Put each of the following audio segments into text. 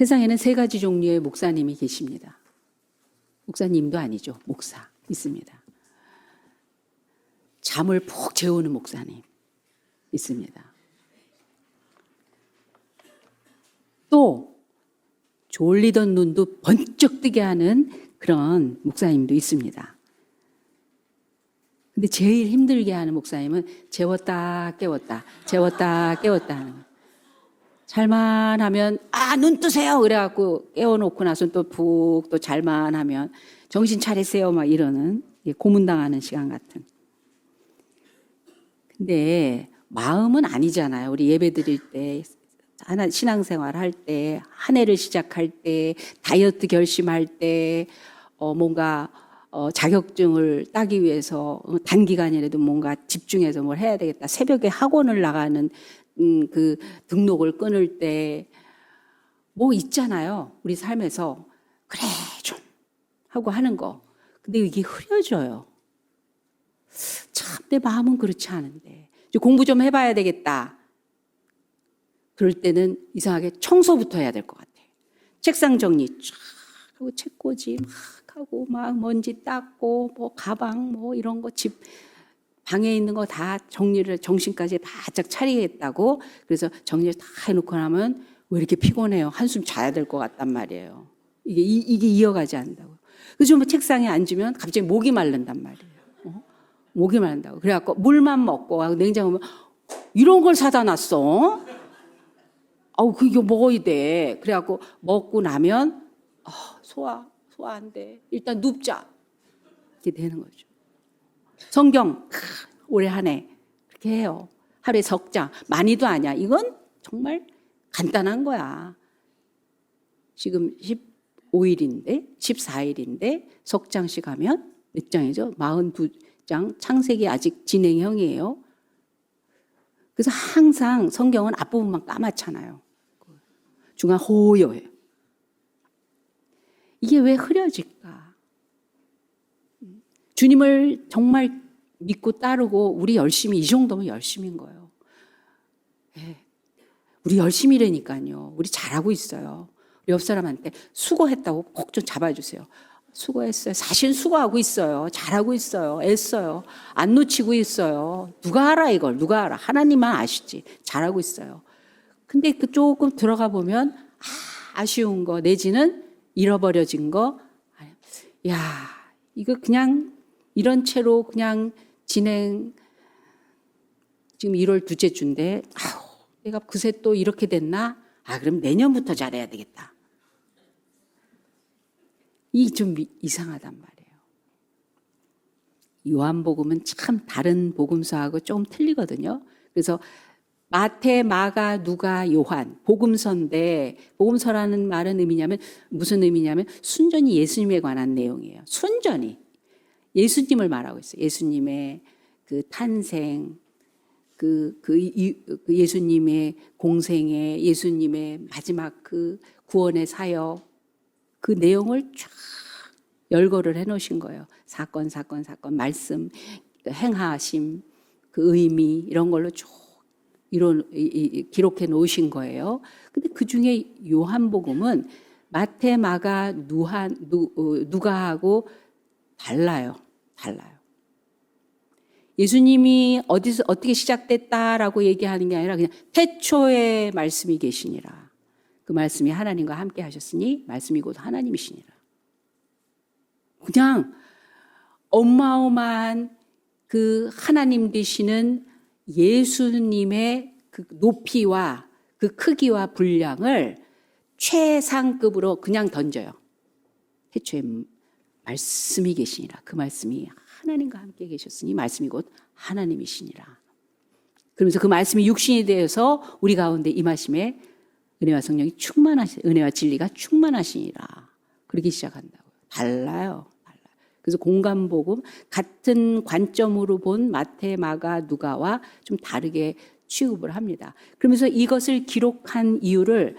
세상에는 세 가지 종류의 목사님이 계십니다. 목사님도 아니죠. 목사 있습니다. 잠을 푹 재우는 목사님 있습니다. 또 졸리던 눈도 번쩍 뜨게 하는 그런 목사님도 있습니다. 근데 제일 힘들게 하는 목사님은 재웠다 깨웠다 재웠다 깨웠다 하는 거예요. 잘만 하면 눈 뜨세요 그래갖고 깨워놓고 나서 또 푹 또 잘만 하면 정신 차리세요 막 이러는 고문당하는 시간 같은. 근데 마음은 아니잖아요. 우리 예배 드릴 때 신앙생활 할 때 한 해를 시작할 때 다이어트 결심할 때 뭔가 자격증을 따기 위해서 단기간이라도 뭔가 집중해서 뭘 해야 되겠다. 새벽에 학원을 나가는 그 등록을 끊을 때 뭐 있잖아요. 우리 삶에서 그래 좀 하고 하는 거. 근데 이게 흐려져요. 참 내 마음은 그렇지 않은데 이제 공부 좀 해봐야 되겠다. 그럴 때는 이상하게 청소부터 해야 될 것 같아. 책상 정리 쫙 하고 책꽂이 막 하고 막 먼지 닦고 뭐 가방 뭐 이런 거 집 방에 있는 거 다 정리를 정신까지 바짝 차리겠다고 그래서 정리를 다 해놓고 나면 왜 이렇게 피곤해요? 한숨 자야 될 것 같단 말이에요. 이게 이어가지 않는다고. 그래서 뭐 책상에 앉으면 갑자기 목이 마른단 말이에요. 목이 마른다고. 그래갖고 물만 먹고 냉장고에 이런 걸 사다 놨어. 그거 먹어야 돼. 그래갖고 먹고 나면 소화 안 돼. 일단 눕자. 이렇게 되는 거죠. 성경 올해 한 해 그렇게 해요. 하루에 석장 많이도 아니야. 이건 정말 간단한 거야. 지금 15일인데 14일인데 석장씩 하면 몇 장이죠? 42장. 창세기 아직 진행형이에요. 그래서 항상 성경은 앞부분만 까맣잖아요. 중간 호요해요. 이게 왜 흐려질까? 주님을 정말 믿고 따르고 우리 열심히 이 정도면 열심인 거예요. 우리 열심히라니까요. 우리 잘하고 있어요. 우리 옆 사람한테 수고했다고 꼭 좀 잡아주세요. 수고했어요. 사실 수고하고 있어요. 잘하고 있어요. 애써요. 안 놓치고 있어요. 누가 알아 이걸? 누가 알아? 하나님만 아시지. 잘하고 있어요. 근데 그 조금 들어가 보면 아쉬운 거 내지는 잃어버려진 거 이거 그냥 이런 채로 그냥 진행 지금 1월 둘째 주인데 내가 그새 또 이렇게 됐나? 그럼 내년부터 잘해야 되겠다. 이 좀 이상하단 말이에요. 요한복음은 참 다른 복음서하고 좀 틀리거든요. 그래서 마태, 마가, 누가, 요한 복음서인데 복음서라는 말은 무슨 의미냐면 순전히 예수님에 관한 내용이에요. 순전히 예수님을 말하고 있어요. 예수님의 그 탄생, 그 예수님의 공생애, 예수님의 마지막 그 구원의 사역 그 내용을 쫙 열거를 해놓으신 거예요. 사건, 말씀, 행하심, 그 의미 이런 걸로 쭉 기록해 놓으신 거예요. 근데 그 중에 요한복음은 마태, 마가, 누가하고 달라요. 예수님이 어디서 어떻게 시작됐다라고 얘기하는 게 아니라 그냥 태초에 말씀이 계시니라. 그 말씀이 하나님과 함께 하셨으니 말씀이 곧 하나님이시니라. 그냥 어마어마한 그 하나님 되시는 예수님의 그 높이와 그 크기와 분량을 최상급으로 그냥 던져요. 태초에 말씀이 계시니라. 그 말씀이 하나님과 함께 계셨으니 말씀이 곧 하나님이시니라. 그러면서 그 말씀이 육신이 되어서 우리 가운데 임하심에 은혜와 성령이 은혜와 진리가 충만하시니라. 그렇게 시작한다고요. 달라요. 그래서 공간복음 같은 관점으로 본 마태, 마가, 누가와 좀 다르게 취급을 합니다. 그러면서 이것을 기록한 이유를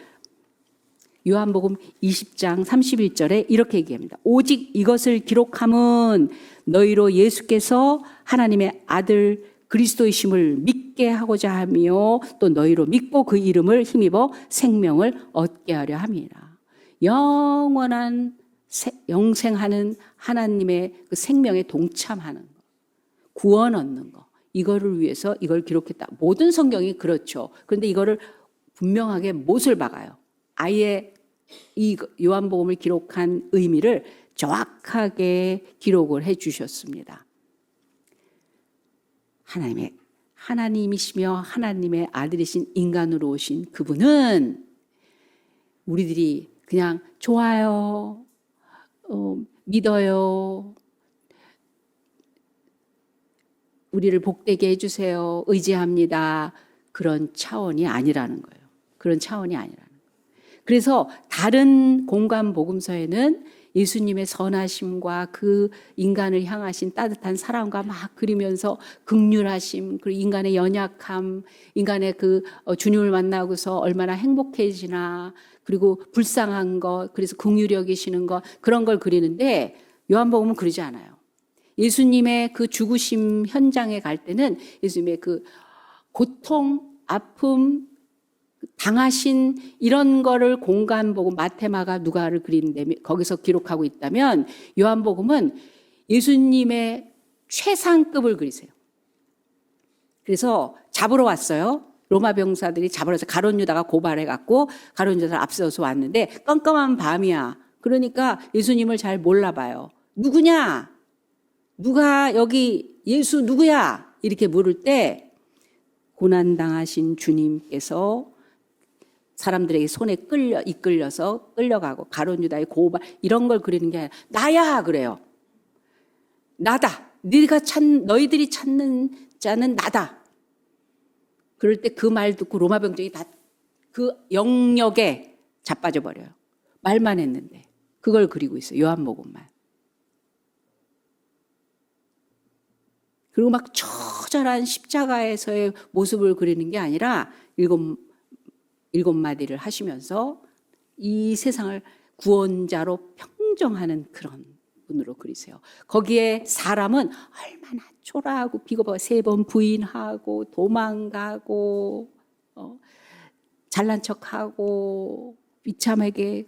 요한복음 20장 31절에 이렇게 얘기합니다. 오직 이것을 기록함은 너희로 예수께서 하나님의 아들 그리스도이심을 믿게 하고자 하며 또 너희로 믿고 그 이름을 힘입어 생명을 얻게 하려 함이라. 영원한 영생하는 하나님의 그 생명에 동참하는 거, 구원 얻는 거, 이거를 위해서 이걸 기록했다. 모든 성경이 그렇죠. 그런데 이거를 분명하게 못을 박아요. 아예 이 요한복음을 기록한 의미를 정확하게 기록을 해 주셨습니다. 하나님이시며 하나님의 아들이신 인간으로 오신 그분은 우리들이 그냥 좋아요, 믿어요, 우리를 복되게 해주세요, 의지합니다, 그런 차원이 아니라는 거예요. 그런 차원이 아니라는 거예요. 그래서 다른 공간 복음서에는 예수님의 선하심과 그 인간을 향하신 따뜻한 사랑과 막 그리면서 긍휼하심, 그리고 인간의 연약함, 인간의 그 주님을 만나고서 얼마나 행복해지나, 그리고 불쌍한 것, 그래서 긍휼히 여기시는 것, 그런 걸 그리는데 요한복음은 그러지 않아요. 예수님의 그 죽으심 현장에 갈 때는 예수님의 그 고통, 아픔, 당하신 이런 거를 공간 보고 마테마가 누가를 그리는데 거기서 기록하고 있다면 요한복음은 예수님의 최상급을 그리세요. 그래서 잡으러 왔어요. 로마 병사들이 잡으러 와서 가룟 유다가 고발해갖고 가룟 유다를 앞서서 왔는데 깜깜한 밤이야. 그러니까 예수님을 잘 몰라봐요. 누구냐? 누가 여기 예수 누구야? 이렇게 물을 때 고난당하신 주님께서 사람들에게 손에 이끌려서 끌려가고 가룟 유다의 고발 이런 걸 그리는 게 아니라 나야 그래요. 나다. 너희들이 찾는 자는 나다. 그럴 때 그 말 듣고 로마 병정이 다 그 영역에 자빠져 버려요. 말만 했는데 그걸 그리고 있어요. 요한복음만. 그리고 막 처절한 십자가에서의 모습을 그리는 게 아니라 일곱 마디를 하시면서 이 세상을 구원자로 평정하는 그런 분으로 그리세요. 거기에 사람은 얼마나 초라하고 비겁하고 3번 부인하고 도망가고 잘난 척하고 비참하게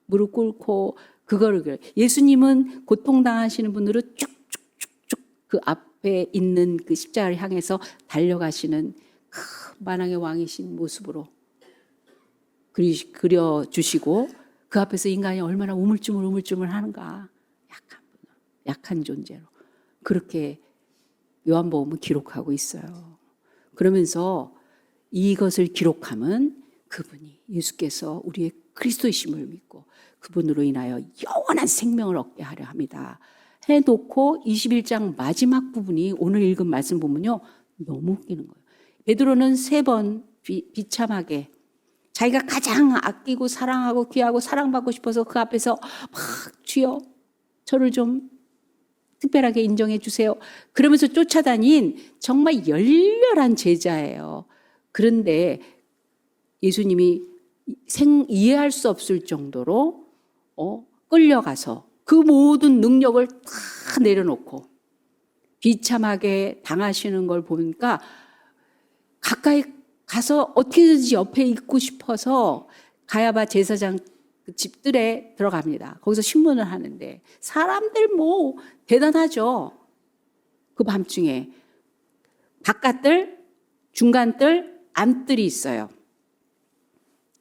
무릎 꿇고 그거를 그려요. 예수님은 고통당하시는 분으로 쭉쭉쭉쭉 그 앞에 있는 그 십자가를 향해서 달려가시는 그 만왕의 왕이신 모습으로 그려주시고 그 앞에서 인간이 얼마나 우물쭈물 하는가. 약한 존재로. 그렇게 요한복음은 기록하고 있어요. 그러면서 이것을 기록함은 그분이 예수께서 우리의 그리스도이심을 믿고 그분으로 인하여 영원한 생명을 얻게 하려 합니다. 해놓고 21장 마지막 부분이 오늘 읽은 말씀 보면요. 너무 웃기는 거예요. 베드로는 3번 비참하게 자기가 가장 아끼고 사랑하고 귀하고 사랑받고 싶어서 그 앞에서 막 주여 저를 좀 특별하게 인정해 주세요. 그러면서 쫓아다닌 정말 열렬한 제자예요. 그런데 예수님이 이해할 수 없을 정도로 끌려가서 그 모든 능력을 다 내려놓고 비참하게 당하시는 걸 보니까 가까이 가서 어떻게든지 옆에 있고 싶어서 가야바 제사장 집들에 들어갑니다. 거기서 신문을 하는데 사람들 뭐 대단하죠. 그 밤중에 바깥들, 중간들, 안뜰이 있어요.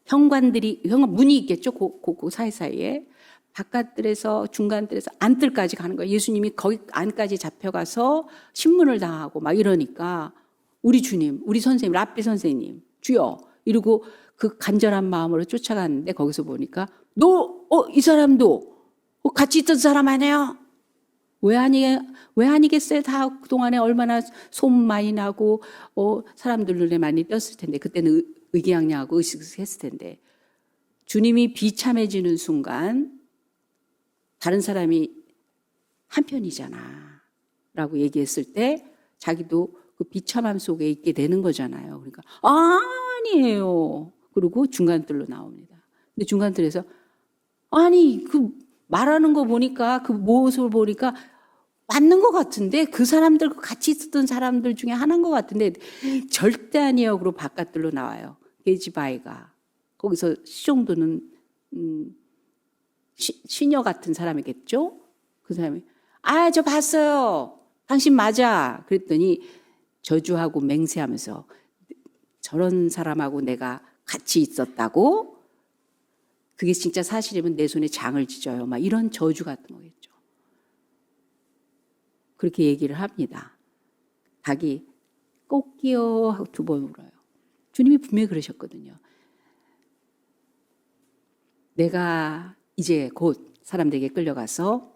현관 문이 있겠죠. 그 사이사이에. 바깥들에서 중간들에서 안뜰까지 가는 거예요. 예수님이 거기 안까지 잡혀가서 신문을 당하고 막 이러니까 우리 주님, 우리 선생님, 랍비 선생님, 주여 이러고 그 간절한 마음으로 쫓아갔는데 거기서 보니까 이 사람도 같이 있던 사람 아니에요? 왜 아니겠어요? 다 그동안에 얼마나 소문 많이 나고 사람들 눈에 많이 띄었을 텐데 그때는 의기양양하고 의식했을 텐데 주님이 비참해지는 순간 다른 사람이 한편이잖아 라고 얘기했을 때 자기도 그 비참함 속에 있게 되는 거잖아요. 그러니까 아니에요. 그리고 중간뜰로 나옵니다. 근데 중간뜰에서 아니 그 말하는 거 보니까 그 모습을 보니까 맞는 것 같은데 그 사람들 같이 있었던 사람들 중에 하나인 것 같은데 절대 아니에요. 그리고 바깥들로 나와요. 게지바이가 거기서 시종도는 시녀 같은 사람이겠죠? 그 사람이 아, 저 봤어요. 당신 맞아. 그랬더니 저주하고 맹세하면서 저런 사람하고 내가 같이 있었다고? 그게 진짜 사실이면 내 손에 장을 찢어요. 막 이런 저주 같은 거겠죠. 그렇게 얘기를 합니다. 닭이 꼭기요 하고 2번 울어요. 주님이 분명히 그러셨거든요. 내가 이제 곧 사람들에게 끌려가서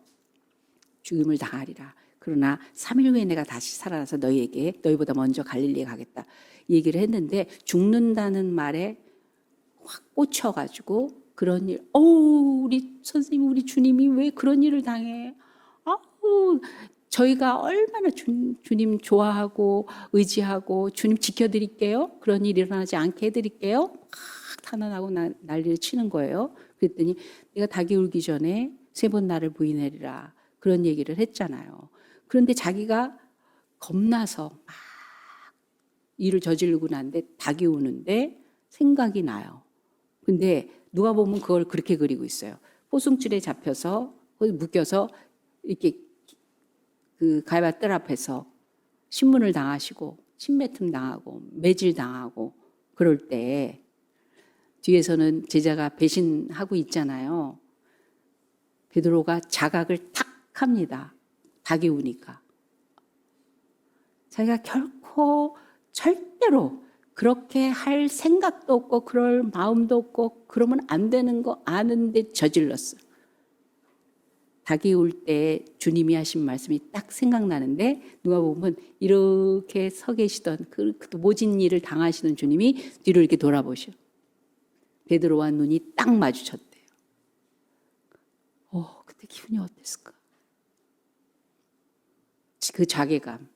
죽임을 당하리라. 그러나 3일 후에 내가 다시 살아나서 너희보다 먼저 갈릴리에 가겠다. 얘기를 했는데 죽는다는 말에 확 꽂혀가지고 그런 일, 우리 선생님, 우리 주님이 왜 그런 일을 당해? 저희가 얼마나 주님 좋아하고 의지하고 주님 지켜드릴게요. 그런 일 일어나지 않게 해드릴게요. 막 탄원하고 난리를 치는 거예요. 그랬더니 내가 닭이 울기 전에 3번 나를 부인하리라. 그런 얘기를 했잖아요. 그런데 자기가 겁나서 막 일을 저지르고 난데 닭이 우는데 생각이 나요. 근데 누가 보면 그걸 그렇게 그리고 있어요. 포승줄에 잡혀서 거기 묶여서 이렇게 그 가야바 뜰 앞에서 신문을 당하시고 침뱉음 당하고 매질 당하고 그럴 때 뒤에서는 제자가 배신하고 있잖아요. 베드로가 자각을 탁 합니다. 닭이 우니까. 자기가 결코 절대로 그렇게 할 생각도 없고 그럴 마음도 없고 그러면 안 되는 거 아는데 저질렀어. 닭이 울 때 주님이 하신 말씀이 딱 생각나는데 누가 보면 이렇게 서 계시던 그 모진 일을 당하시는 주님이 뒤로 이렇게 돌아보셔. 베드로와 눈이 딱 마주쳤대요. 그때 기분이 어땠을까? 그 자괴감.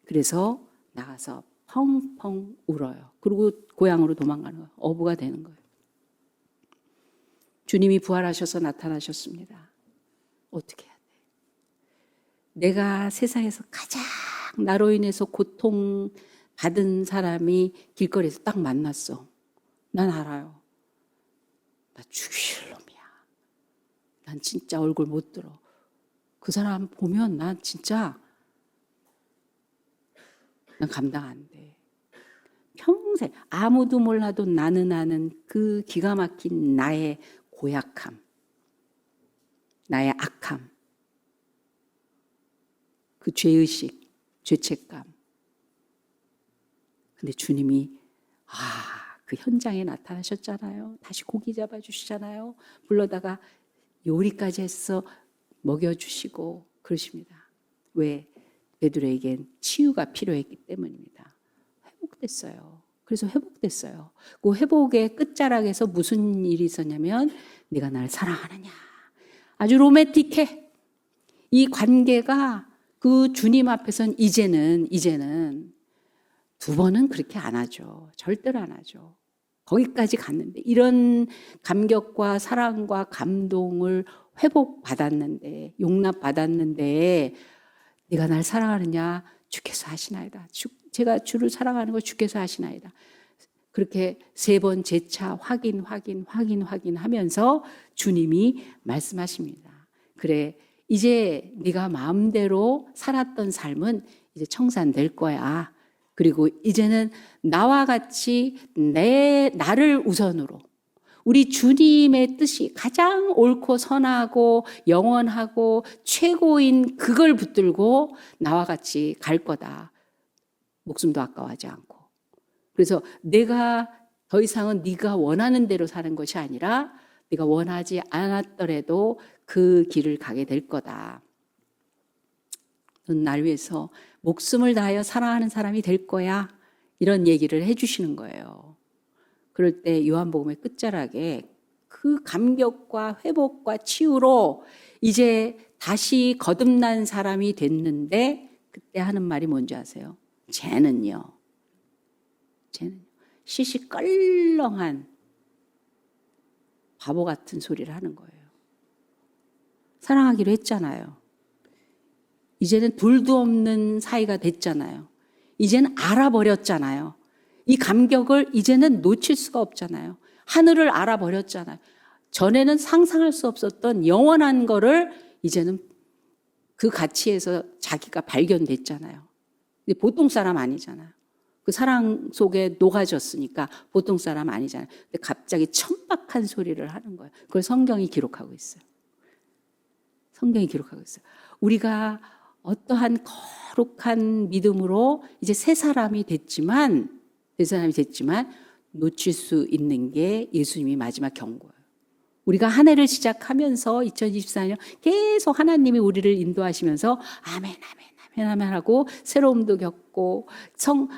그래서 나가서 펑펑 울어요. 그리고 고향으로 도망가는 거예요. 어부가 되는 거예요. 주님이 부활하셔서 나타나셨습니다. 어떻게 해야 돼? 내가 세상에서 가장 나로 인해서 고통받은 사람이 길거리에서 딱 만났어. 난 알아요. 나 죽일 놈이야. 난 진짜 얼굴 못 들어. 그 사람 보면 난 진짜 난 감당 안 돼. 평생 아무도 몰라도 나는 아는 그 기가 막힌 나의 고약함, 나의 악함, 그 죄의식, 죄책감. 근데 주님이 그 현장에 나타나셨잖아요. 다시 고기 잡아주시잖아요. 불러다가 요리까지 해서 먹여주시고 그러십니다. 왜? 베드로에겐 치유가 필요했기 때문입니다. 회복됐어요. 그래서 회복됐어요. 그 회복의 끝자락에서 무슨 일이 있었냐면 네가 날 사랑하느냐. 아주 로맨틱해. 이 관계가 그 주님 앞에선 이제는 2번은 그렇게 안 하죠. 절대로 안 하죠. 거기까지 갔는데 이런 감격과 사랑과 감동을 회복받았는데 용납받았는데 네가 날 사랑하느냐 주께서 하시나이다. 제가 주를 사랑하는 거 주께서 하시나이다. 그렇게 3번 재차 확인하면서 주님이 말씀하십니다. 그래 이제 네가 마음대로 살았던 삶은 이제 청산될 거야. 그리고 이제는 나와 같이 나를 우선으로 우리 주님의 뜻이 가장 옳고 선하고 영원하고 최고인 그걸 붙들고 나와 같이 갈 거다. 목숨도 아까워하지 않고. 그래서 내가 더 이상은 네가 원하는 대로 사는 것이 아니라 네가 원하지 않았더라도 그 길을 가게 될 거다. 넌 날 위해서 목숨을 다하여 사랑하는 사람이 될 거야. 이런 얘기를 해주시는 거예요. 그럴 때 요한복음의 끝자락에 그 감격과 회복과 치유로 이제 다시 거듭난 사람이 됐는데 그때 하는 말이 뭔지 아세요? 쟤는요. 시시껄렁한 바보 같은 소리를 하는 거예요. 사랑하기로 했잖아요. 이제는 둘도 없는 사이가 됐잖아요. 이제는 알아버렸잖아요. 이 감격을 이제는 놓칠 수가 없잖아요. 하늘을 알아버렸잖아요. 전에는 상상할 수 없었던 영원한 거를 이제는 그 가치에서 자기가 발견됐잖아요. 근데 보통 사람 아니잖아요. 그 사랑 속에 녹아졌으니까 보통 사람 아니잖아요. 근데 갑자기 천박한 소리를 하는 거예요. 그걸 성경이 기록하고 있어요. 성경이 기록하고 있어요. 우리가 어떠한 거룩한 믿음으로 이제 새 사람이 됐지만 놓칠 수 있는 게 예수님이 마지막 경고예요. 우리가 한 해를 시작하면서 2024년 계속 하나님이 우리를 인도하시면서 아멘, 아멘, 아멘, 아멘 하고 새로움도 겪고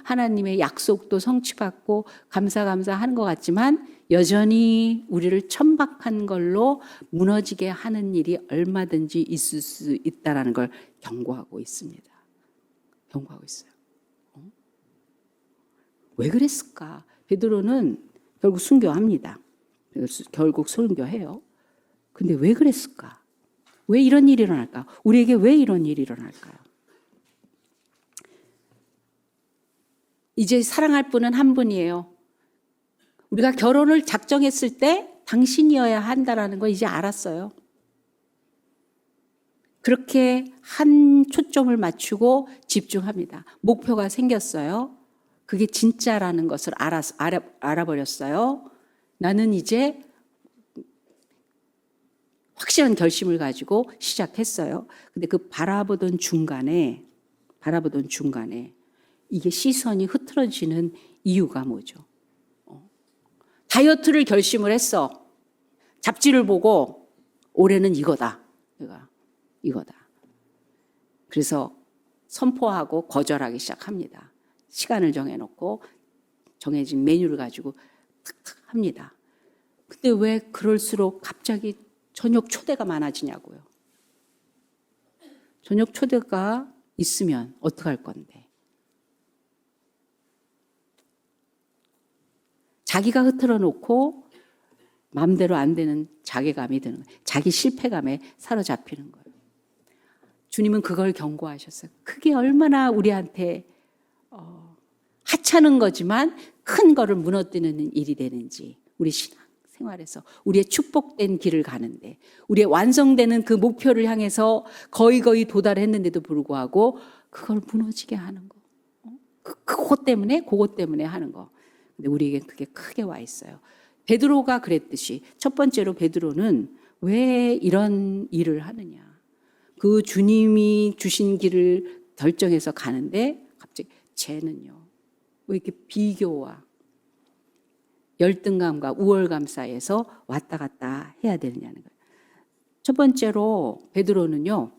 하나님의 약속도 성취받고 감사 하는 것 같지만 여전히 우리를 천박한 걸로 무너지게 하는 일이 얼마든지 있을 수 있다는 걸 경고하고 있습니다. 경고하고 있어요. 왜 그랬을까? 베드로는 결국 순교합니다. 결국 순교해요. 근데 왜 그랬을까? 왜 이런 일이 일어날까? 우리에게 왜 이런 일이 일어날까요? 이제 사랑할 분은 한 분이에요. 우리가 결혼을 작정했을 때 당신이어야 한다라는 걸 이제 알았어요. 그렇게 한 초점을 맞추고 집중합니다. 목표가 생겼어요. 그게 진짜라는 것을 알아버렸어요. 나는 이제 확실한 결심을 가지고 시작했어요. 근데 그 바라보던 중간에 이게 시선이 흐트러지는 이유가 뭐죠? 다이어트를 결심을 했어. 잡지를 보고 올해는 이거다. 이거다. 그래서 선포하고 거절하기 시작합니다. 시간을 정해놓고 정해진 메뉴를 가지고 탁탁 합니다. 근데 왜 그럴수록 갑자기 저녁 초대가 많아지냐고요. 저녁 초대가 있으면 어떡할 건데. 자기가 흐트러 놓고 마음대로 안 되는 자괴감이 드는 거예요. 자기 실패감에 사로잡히는 거예요. 주님은 그걸 경고하셨어요. 그게 얼마나 우리한테 하찮은 거지만 큰 거를 무너뜨리는 일이 되는지 우리 신앙 생활에서 우리의 축복된 길을 가는데 우리의 완성되는 그 목표를 향해서 거의 도달했는데도 불구하고 그걸 무너지게 하는 거. 그것 때문에 하는 거. 근데 우리에게 그게 크게 와 있어요. 베드로가 그랬듯이 첫 번째로 베드로는 왜 이런 일을 하느냐. 그 주님이 주신 길을 결정해서 가는데 갑자기 쟤는요. 왜 이렇게 비교와 열등감과 우월감 사이에서 왔다 갔다 해야 되느냐는 거예요. 첫 번째로 베드로는요.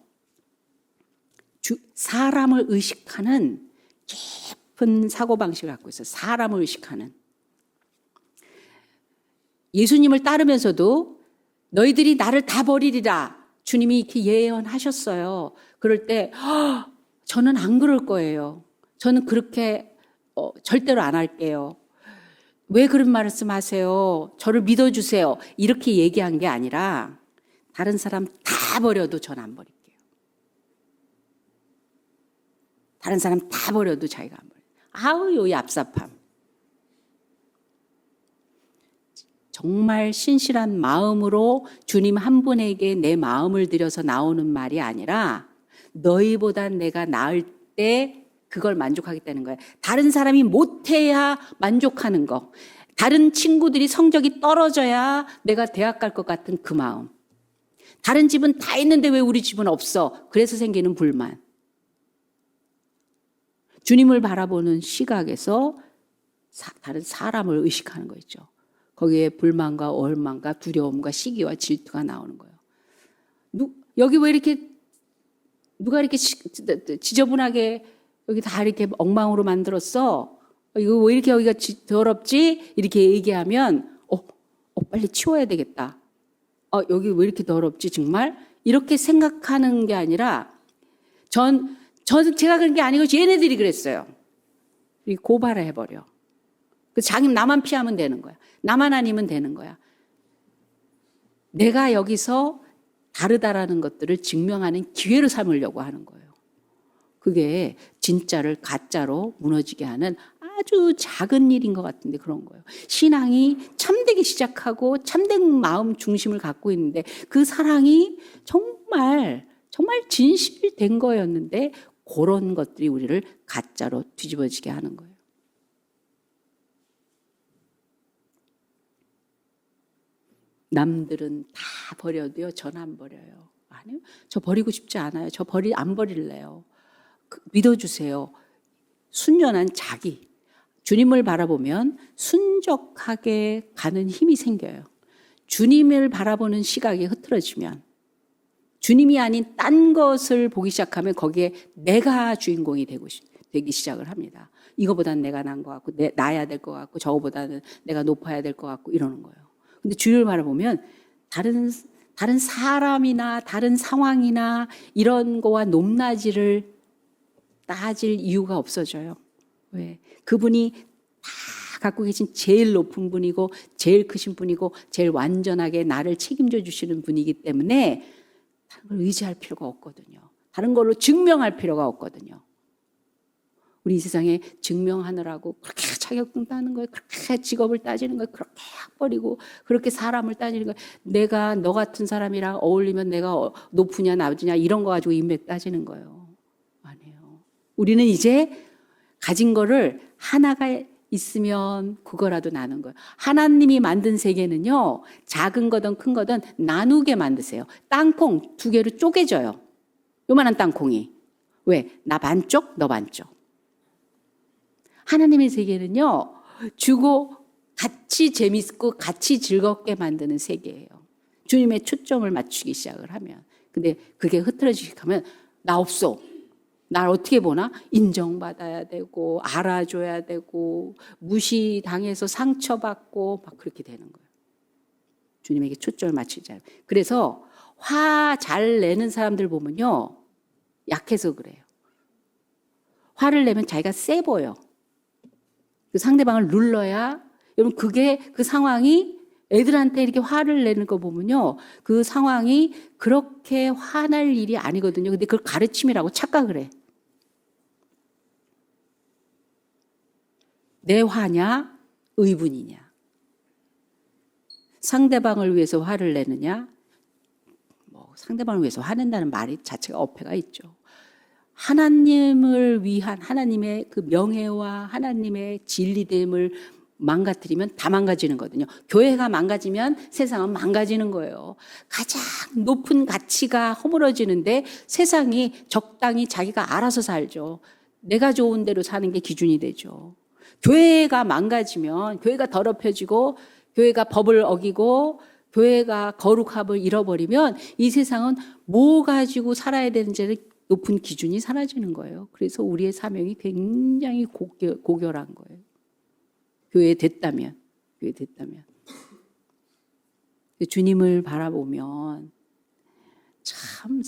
사람을 의식하는 깊은 사고방식을 갖고 있어요. 사람을 의식하는. 예수님을 따르면서도 너희들이 나를 다 버리리라. 주님이 이렇게 예언하셨어요. 그럴 때 저는 안 그럴 거예요. 저는 그렇게 절대로 안 할게요. 왜 그런 말씀하세요? 저를 믿어주세요. 이렇게 얘기한 게 아니라 다른 사람 다 버려도 전 안 버릴게요. 다른 사람 다 버려도 자기가 안 버려요. 아우 요 얍삽함. 정말 신실한 마음으로 주님 한 분에게 내 마음을 들여서 나오는 말이 아니라 너희보다 내가 나을 때 그걸 만족하겠다는 거예요. 다른 사람이 못해야 만족하는 거. 다른 친구들이 성적이 떨어져야 내가 대학 갈 것 같은 그 마음. 다른 집은 다 있는데 왜 우리 집은 없어? 그래서 생기는 불만. 주님을 바라보는 시각에서 다른 사람을 의식하는 거 있죠. 거기에 불만과 원망과 두려움과 시기와 질투가 나오는 거예요. 여기 왜 이렇게 누가 이렇게 지저분하게 여기 다 이렇게 엉망으로 만들었어? 이거 왜 이렇게 여기가 더럽지? 이렇게 얘기하면 빨리 치워야 되겠다. 여기 왜 이렇게 더럽지 정말? 이렇게 생각하는 게 아니라 저는 제가 그런 게 아니고 얘네들이 그랬어요. 고발을 해버려. 자기 나만 피하면 되는 거야. 나만 아니면 되는 거야. 내가 여기서 다르다라는 것들을 증명하는 기회로 삼으려고 하는 거예요. 그게 진짜를 가짜로 무너지게 하는 아주 작은 일인 것 같은데 그런 거예요. 신앙이 참되기 시작하고 참된 마음 중심을 갖고 있는데 그 사랑이 정말 진실된 거였는데 그런 것들이 우리를 가짜로 뒤집어지게 하는 거예요. 남들은 다 버려도요, 전 안 버려요. 아니요, 저 버리고 싶지 않아요. 안 버릴래요. 믿어주세요. 순전한 자기. 주님을 바라보면 순적하게 가는 힘이 생겨요. 주님을 바라보는 시각이 흐트러지면, 주님이 아닌 딴 것을 보기 시작하면 거기에 내가 주인공이 되기 시작을 합니다. 이거보다는 내가 나은 것 같고, 나야 될 것 같고, 저거보다는 내가 높아야 될 것 같고 이러는 거예요. 근데 주님을 바라보면 다른 사람이나 다른 상황이나 이런 거와 높낮이를 따질 이유가 없어져요. 왜? 그분이 다 갖고 계신 제일 높은 분이고 제일 크신 분이고 제일 완전하게 나를 책임져 주시는 분이기 때문에 다른 걸 의지할 필요가 없거든요. 다른 걸로 증명할 필요가 없거든요. 우리 이 세상에 증명하느라고 그렇게 자격증 따는 거예요. 그렇게 직업을 따지는 거예요. 그렇게 학 버리고 그렇게 사람을 따지는 거예요. 내가 너 같은 사람이랑 어울리면 내가 높으냐 낮으냐 이런 거 가지고 인맥 따지는 거예요. 아니에요. 우리는 이제 가진 거를 하나가 있으면 그거라도 나눈 거예요. 하나님이 만든 세계는요, 작은 거든 큰 거든 나누게 만드세요. 땅콩 2개로 쪼개져요. 요만한 땅콩이. 왜? 나 반쪽, 너 반쪽. 하나님의 세계는요, 주고 같이 재밌고 같이 즐겁게 만드는 세계예요. 주님의 초점을 맞추기 시작을 하면. 근데 그게 흐트러지기 시작하면 나 없어. 날 어떻게 보나? 인정받아야 되고 알아줘야 되고 무시당해서 상처받고 막 그렇게 되는 거예요. 주님에게 초점을 맞추지 않아요. 그래서 화 잘 내는 사람들 보면요, 약해서 그래요. 화를 내면 자기가 세 보여. 그 상대방을 눌러야, 여러분 그게 그 상황이 애들한테 이렇게 화를 내는 거 보면요, 그 상황이 그렇게 화날 일이 아니거든요. 근데 그걸 가르침이라고 착각을 해. 내 화냐, 의분이냐. 상대방을 위해서 화를 내느냐, 상대방을 위해서 화낸다는 말이 자체가 어폐가 있죠. 하나님을 위한 하나님의 그 명예와 하나님의 진리됨을 망가뜨리면 다 망가지는 거거든요. 교회가 망가지면 세상은 망가지는 거예요. 가장 높은 가치가 허물어지는데 세상이 적당히 자기가 알아서 살죠. 내가 좋은 대로 사는 게 기준이 되죠. 교회가 망가지면, 교회가 더럽혀지고 교회가 법을 어기고 교회가 거룩함을 잃어버리면 이 세상은 뭐 가지고 살아야 되는지를 높은 기준이 사라지는 거예요. 그래서 우리의 사명이 굉장히 고결한 거예요. 교회에 됐다면. 주님을 바라보면 참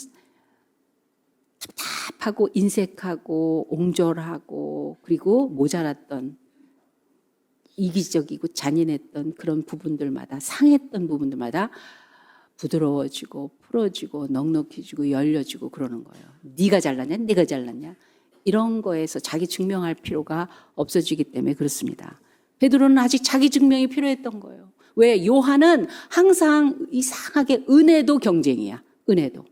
답답하고 인색하고 옹졸하고 그리고 모자랐던 이기적이고 잔인했던 그런 부분들마다, 상했던 부분들마다 부드러워지고 풀어지고 넉넉해지고 열려지고 그러는 거예요. 네가 잘났냐? 내가 잘났냐? 이런 거에서 자기 증명할 필요가 없어지기 때문에 그렇습니다. 베드로는 아직 자기 증명이 필요했던 거예요. 왜? 요한은 항상 이상하게 은혜도 경쟁이야. 은혜도.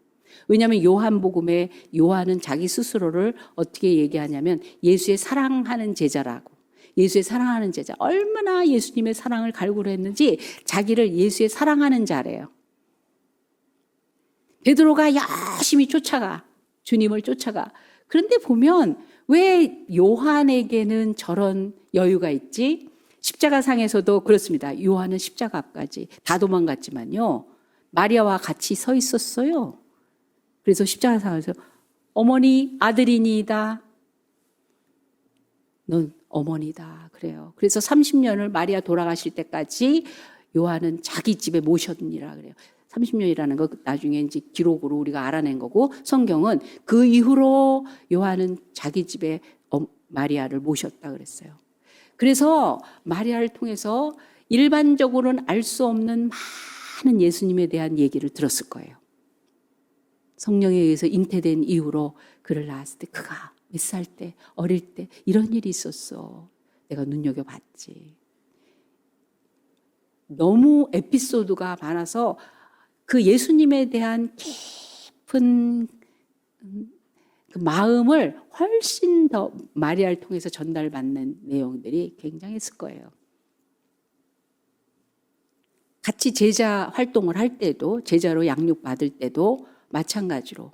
왜냐하면 요한복음에 요한은 자기 스스로를 어떻게 얘기하냐면 예수의 사랑하는 제자라고. 예수의 사랑하는 제자. 얼마나 예수님의 사랑을 갈구를 했는지 자기를 예수의 사랑하는 자래요. 베드로가 열심히 쫓아가. 주님을 쫓아가. 그런데 보면 왜 요한에게는 저런 여유가 있지? 십자가상에서도 그렇습니다. 요한은 십자가 앞까지 다 도망갔지만요, 마리아와 같이 서 있었어요. 그래서 십자가상에서 어머니 아들이니이다. 넌 어머니다. 그래요. 그래서 30년을 마리아 돌아가실 때까지 요한은 자기 집에 모셨니라 그래요. 30년이라는 거 나중에 이제 기록으로 우리가 알아낸 거고, 성경은 그 이후로 요한은 자기 집에 마리아를 모셨다 그랬어요. 그래서 마리아를 통해서 일반적으로는 알 수 없는 많은 예수님에 대한 얘기를 들었을 거예요. 성령에 의해서 잉태된 이후로 그를 낳았을 때 그가 몇 살 때, 어릴 때 이런 일이 있었어. 내가 눈여겨봤지. 너무 에피소드가 많아서 그 예수님에 대한 깊은 그 마음을 훨씬 더 마리아를 통해서 전달받는 내용들이 굉장했을 거예요. 같이 제자 활동을 할 때도, 제자로 양육받을 때도 마찬가지로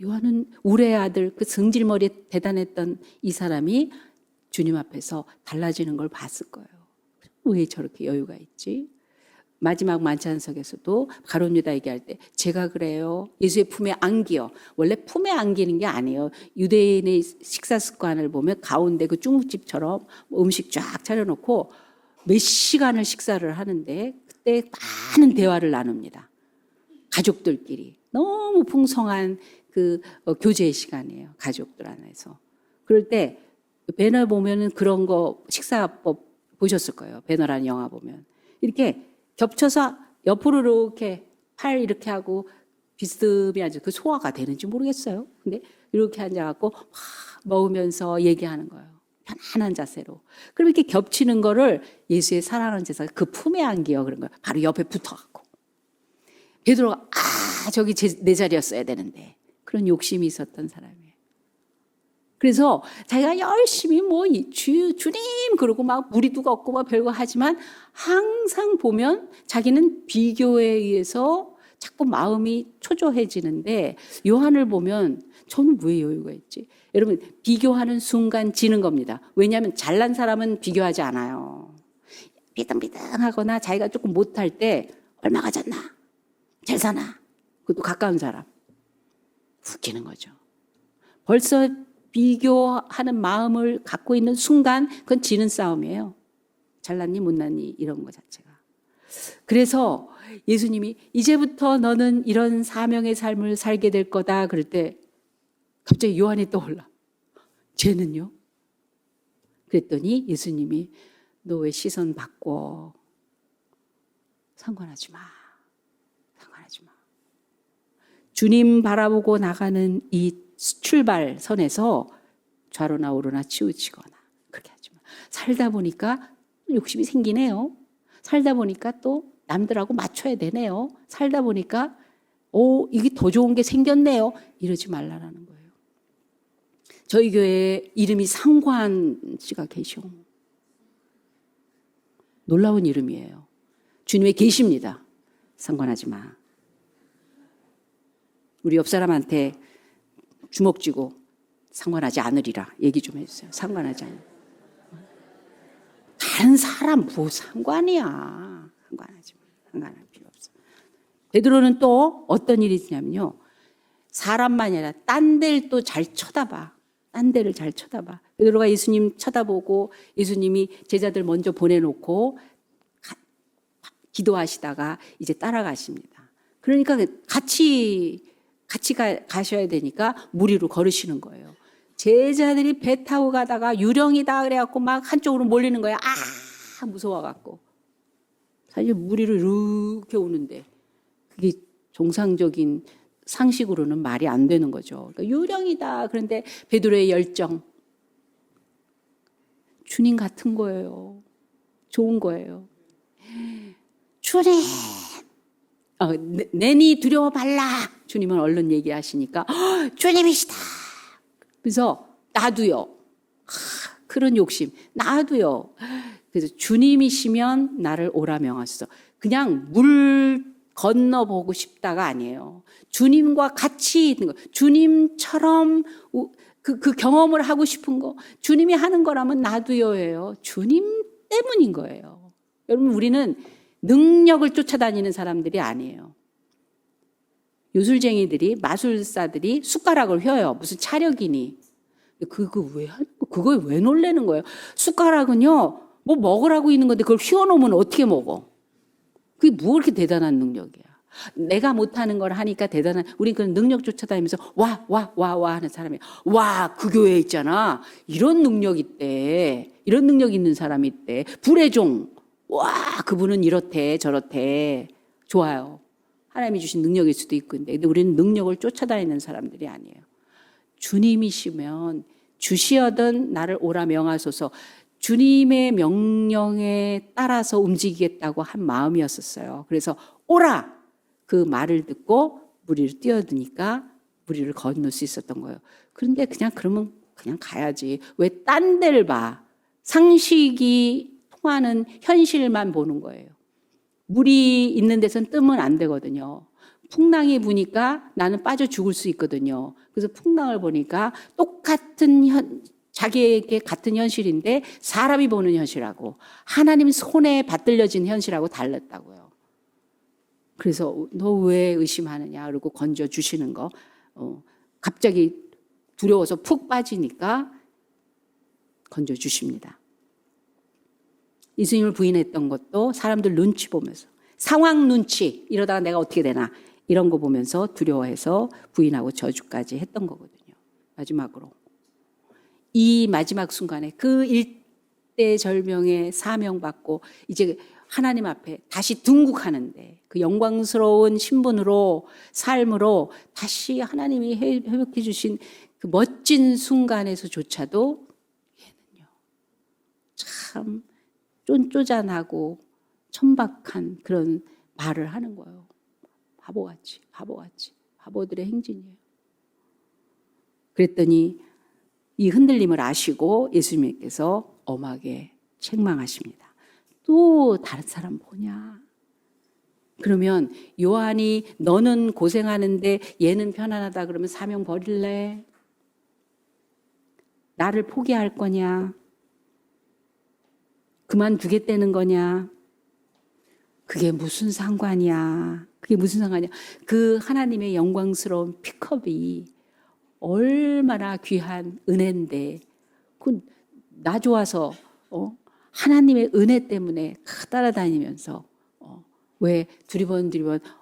요한은 우레의 아들, 그 승질머리 대단했던 이 사람이 주님 앞에서 달라지는 걸 봤을 거예요. 왜 저렇게 여유가 있지? 마지막 만찬석에서도 가룟 유다 얘기할 때 제가 그래요. 예수의 품에 안기요. 원래 품에 안기는 게 아니에요. 유대인의 식사 습관을 보면 가운데 그 중국집처럼 음식 쫙 차려놓고 몇 시간을 식사를 하는데 그때 많은 대화를 나눕니다. 가족들끼리. 너무 풍성한 그 교제의 시간이에요. 가족들 안에서. 그럴 때 배너 보면은 그런 거 식사법 보셨을 거예요. 배너라는 영화 보면. 이렇게 겹쳐서 옆으로 이렇게 팔 이렇게 하고 비스듬히 앉아. 그 소화가 되는지 모르겠어요. 근데 이렇게 앉아갖고 막 먹으면서 얘기하는 거예요. 편안한 자세로. 그럼 이렇게 겹치는 거를 예수의 사랑하는 제사가 그 품에 안기요. 그런 거예요. 바로 옆에 붙어갖고. 베드로가 저기 내 자리였어야 되는데. 그런 욕심이 있었던 사람이에요. 그래서 자기가 열심히 주님 그러고 막 무리도 걷고 막 별거 하지만 항상 보면 자기는 비교에 의해서 자꾸 마음이 초조해지는데 요한을 보면 저는 왜 여유가 있지? 여러분 비교하는 순간 지는 겁니다. 왜냐하면 잘난 사람은 비교하지 않아요. 비등비등하거나 자기가 조금 못할 때 얼마 가졌나? 잘 사나? 그것도 가까운 사람. 웃기는 거죠. 벌써 비교하는 마음을 갖고 있는 순간 그건 지는 싸움이에요. 잘났니 못났니 이런 거 자체가. 그래서 예수님이 이제부터 너는 이런 사명의 삶을 살게 될 거다 그럴 때 갑자기 요한이 떠올라. 쟤는요? 그랬더니 예수님이 너 왜 시선 바꿔? 상관하지 마. 상관하지 마. 주님 바라보고 나가는 이 출발선에서 좌로나 우로나 치우치거나 그렇게 하지 마. 살다 보니까 욕심이 생기네요. 살다 보니까 또 남들하고 맞춰야 되네요. 살다 보니까 이게 더 좋은 게 생겼네요. 이러지 말라라는 거예요. 저희 교회에 이름이 상관 씨가 계셔. 놀라운 이름이에요. 주님에 계십니다. 상관하지 마. 우리 옆 사람한테 주먹 쥐고 상관하지 않으리라 얘기 좀 해주세요. 상관하지 않으리라. 다른 사람 뭐 상관이야. 상관하지 마. 상관할 필요 없어. 베드로는 또 어떤 일이 있냐면요. 사람만이 아니라 딴 데를 또 잘 쳐다봐. 딴 데를 잘 쳐다봐. 베드로가 예수님 쳐다보고 예수님이 제자들 먼저 보내놓고 기도하시다가 이제 따라가십니다. 그러니까 같이 가셔야 되니까 무리로 걸으시는 거예요. 제자들이 배 타고 가다가 유령이다 그래갖고 막 한쪽으로 몰리는 거예요. 무서워갖고. 사실 무리로 이렇게 오는데 그게 정상적인 상식으로는 말이 안 되는 거죠. 그러니까 유령이다. 그런데 베드로의 열정. 주님 같은 거예요. 좋은 거예요. 주님. 내니 두려워 말라. 주님은 얼른 얘기하시니까 주님이시다. 그래서 나도요. 그런 욕심. 나도요. 그래서 주님이시면 나를 오라 명하소서. 그냥 물 건너보고 싶다가 아니에요. 주님과 같이 있는 거. 주님처럼 그 경험을 하고 싶은 거. 주님이 하는 거라면 나도요예요. 주님 때문인 거예요. 여러분 우리는 능력을 쫓아다니는 사람들이 아니에요. 요술쟁이들이 마술사들이 숟가락을 휘어요. 무슨 차력이니. 그거에 왜 놀라는 거예요? 숟가락은요. 뭐 먹으라고 있는 건데 그걸 휘어놓으면 어떻게 먹어? 그게 뭐 그렇게 대단한 능력이야. 내가 못하는 걸 하니까 대단한. 우린 그런 능력 쫓아다니면서 와 하는 사람이야. 와, 그 교회에 있잖아. 이런 능력 있대. 이런 능력 있는 사람이 있대. 불의 종. 와, 그분은 이렇대 저렇대. 좋아요. 하나님이 주신 능력일 수도 있고 근데 우리는 능력을 쫓아다니는 사람들이 아니에요. 주님이시면 주시어든 나를 오라 명하소서. 주님의 명령에 따라서 움직이겠다고 한 마음이었었어요. 그래서 오라! 그 말을 듣고 무리를 뛰어드니까 무리를 건널 수 있었던 거예요. 그런데 그냥 그러면 그냥 가야지. 왜 딴 데를 봐. 상식이 통하는 현실만 보는 거예요. 물이 있는 데선 뜨면 안 되거든요. 풍랑이 부니까 나는 빠져 죽을 수 있거든요. 그래서 풍랑을 보니까 똑같은 자기에게 같은 현실인데 사람이 보는 현실하고 하나님 손에 받들려진 현실하고 달랐다고요. 그래서 너 왜 의심하느냐 그러고 건져 주시는 거. 갑자기 두려워서 푹 빠지니까 건져 주십니다. 예수님을 부인했던 것도 사람들 눈치 보면서 상황 눈치 이러다가 내가 어떻게 되나 이런 거 보면서 두려워해서 부인하고 저주까지 했던 거거든요. 마지막으로 이 마지막 순간에 그 일대절명의 사명받고 이제 하나님 앞에 다시 등극하는데 그 영광스러운 신분으로 삶으로 다시 하나님이 회복해 주신 그 멋진 순간에서조차도 얘는요 참 쫀쫀하고 천박한 그런 말을 하는 거예요. 바보같이 바보들의 행진이에요. 그랬더니 이 흔들림을 아시고 예수님께서 엄하게 책망하십니다. 또 다른 사람 보냐? 그러면 요한이 너는 고생하는데 얘는 편안하다 그러면 사명 버릴래? 나를 포기할 거냐? 그만두겠다는 거냐? 그게 무슨 상관이야? 그 하나님의 영광스러운 픽업이 얼마나 귀한 은혜인데 나 좋아서 하나님의 은혜 때문에 따라다니면서 왜 두리번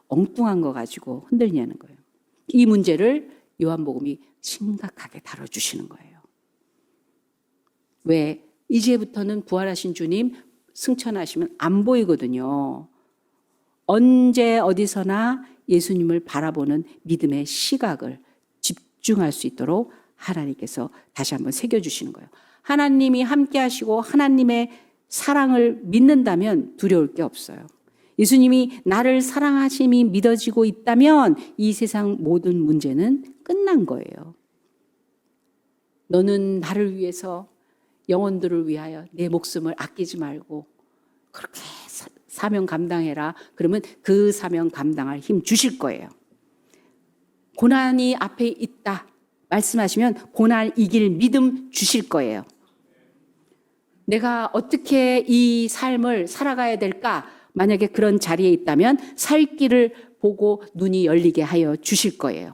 엉뚱한 거 가지고 흔들냐는 거예요. 이 문제를 요한복음이 심각하게 다뤄주시는 거예요. 왜 이제부터는 부활하신 주님 승천하시면 안 보이거든요. 언제 어디서나 예수님을 바라보는 믿음의 시각을 집중할 수 있도록 하나님께서 다시 한번 새겨주시는 거예요. 하나님이 함께 하시고 하나님의 사랑을 믿는다면 두려울 게 없어요. 예수님이 나를 사랑하심이 믿어지고 있다면 이 세상 모든 문제는 끝난 거예요. 너는 나를 위해서 영혼들을 위하여 내 목숨을 아끼지 말고 그렇게 사명 감당해라. 그러면 그 사명 감당할 힘 주실 거예요. 고난이 앞에 있다 말씀하시면 고난 이길 믿음 주실 거예요. 내가 어떻게 이 삶을 살아가야 될까? 만약에 그런 자리에 있다면 살 길을 보고 눈이 열리게 하여 주실 거예요.